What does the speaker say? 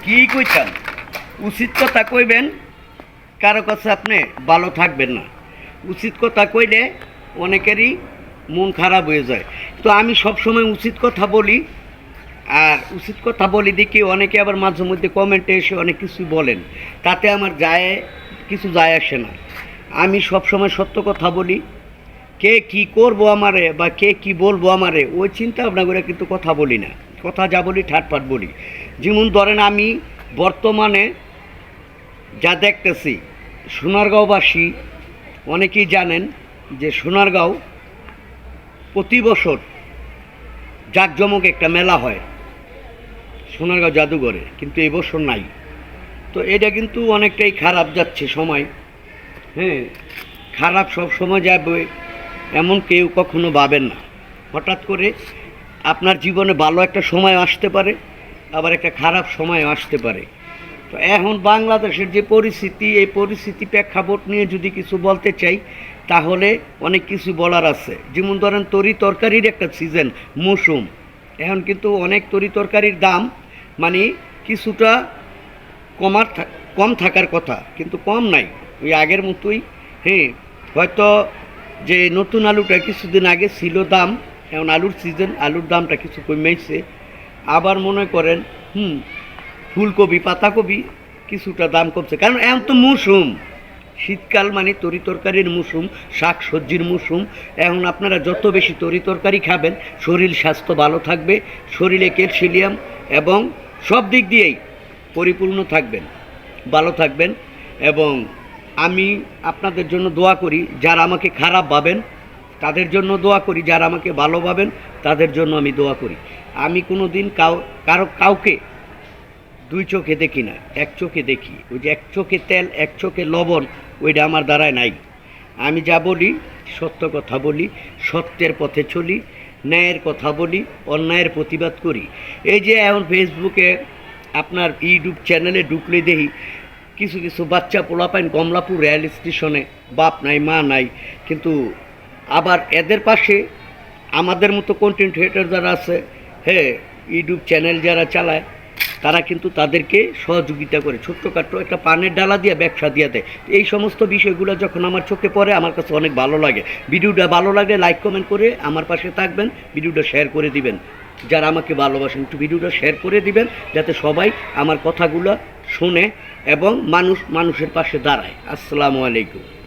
কি কইতাম, উচিত কথা কইবেন, কারো কাছে আপনি ভালো থাকবেন না। উচিত কথা কইলে অনেকেরই মন খারাপ হয়ে যায়। তো আমি সবসময় উচিত কথা বলি, আর উচিত কথা বলি দেখি অনেকে আবার মাঝে মধ্যে কমেন্টে এসে অনেক কিছু বলেন, তাতে আমার কিছু যায় আসে না। আমি সবসময় সত্য কথা বলি। কে কি করবো আমারে বা কে কি বলবো আমারে ওই চিন্তা ভাবনা করে কিন্তু কথা বলি না। কথা যা বলি ঠাটপাট বলি। যেমন ধরেন আমি বর্তমানে যা দেখতেছি, সোনারগাঁওবাসী অনেকেই জানেন যে সোনারগাঁও প্রতি বছর জাঁকজমক একটা মেলা হয় সোনারগাঁও জাদুঘরে, কিন্তু এই বছর নাই। তো এটা কিন্তু অনেকটাই খারাপ যাচ্ছে সময়। হ্যাঁ, খারাপ সব সময় যাবে এমন কেউ কখনো ভাবেন না। হঠাৎ করে আপনার জীবনে ভালো একটা সময় আসতে পারে, আবার একটা খারাপ সময় আসতে পারে। তো এখন বাংলাদেশের যে পরিস্থিতি, এই পরিস্থিতি প্রেক্ষাপট নিয়ে যদি কিছু বলতে চাই তাহলে অনেক কিছু বলার আছে। যেমন ধরেন তরি তরকারির একটা সিজন, মৌসুম। এখন কিন্তু অনেক তরি তরকারির দাম মানে কিছুটা কম থাকার কথা, কিন্তু কম নাই, ওই আগের মতোই। হ্যাঁ, হয়তো যে নতুন আলুটা কিছুদিন আগে ছিল দাম, এখন আলুর সিজন, আলুর দামটা কিছু কমেছে। আবার মনে করেন ফুলকপি পাতাকপি কিছুটা দাম কমছে, কারণ এখন তো মৌসুম, শীতকাল মানে তরি তরকারির মৌসুম, শাক সবজির মৌসুম। এখন আপনারা যত বেশি তরি তরকারি খাবেন শরীর স্বাস্থ্য ভালো থাকবে, শরীরে ক্যালসিয়াম এবং সব দিক দিয়েই পরিপূর্ণ থাকবেন, ভালো থাকবেন। এবং আমি আপনাদের জন্য দোয়া করি, যারা আমাকে খারাপ ভাবেন তাদের জন্য দোয়া করি, যারা আমাকে ভালো ভাবেন তাদের জন্য আমি দোয়া করি। আমি কোনো দিন কাউকে দুই চোখে দেখি না, এক চোখে দেখি। ওই যে এক চোখে তেল এক চোখে লবণ, ওইটা আমার দ্বারায় নাই। আমি যা বলি সত্য কথা বলি, সত্যের পথে চলি, ন্যায়ের কথা বলি, অন্যায়ের প্রতিবাদ করি। এই যে এখন ফেসবুকে আপনার ইউটিউব চ্যানেলে ঢুকলে দেখি কিছু কিছু বাচ্চা পোলাপাইন কমলাপুর রেল স্টেশনে, বাপ নাই মা নাই, কিন্তু আবার এদের পাশে আমাদের মতো কন্টেন্ট ক্রিয়েটর যারা আছে, হ্যাঁ, ইউটিউব চ্যানেল যারা চালায়, তারা কিন্তু তাদেরকে সহযোগিতা করে, ছোট্টখাট্টো একটা পানের ডালা দিয়ে ব্যবসা দিয়ে দেয়। এই সমস্ত বিষয়গুলো যখন আমার চোখে পড়ে আমার কাছে অনেক ভালো লাগে। ভিডিওটা ভালো লাগলে লাইক কমেন্ট করে আমার পাশে থাকবেন, ভিডিওটা শেয়ার করে দিবেন। যারা আমাকে ভালোবাসেন একটু ভিডিওটা শেয়ার করে দিবেন, যাতে সবাই আমার কথাগুলো শোনে এবং মানুষের পাশে দাঁড়ায়। আসসালামু আলাইকুম।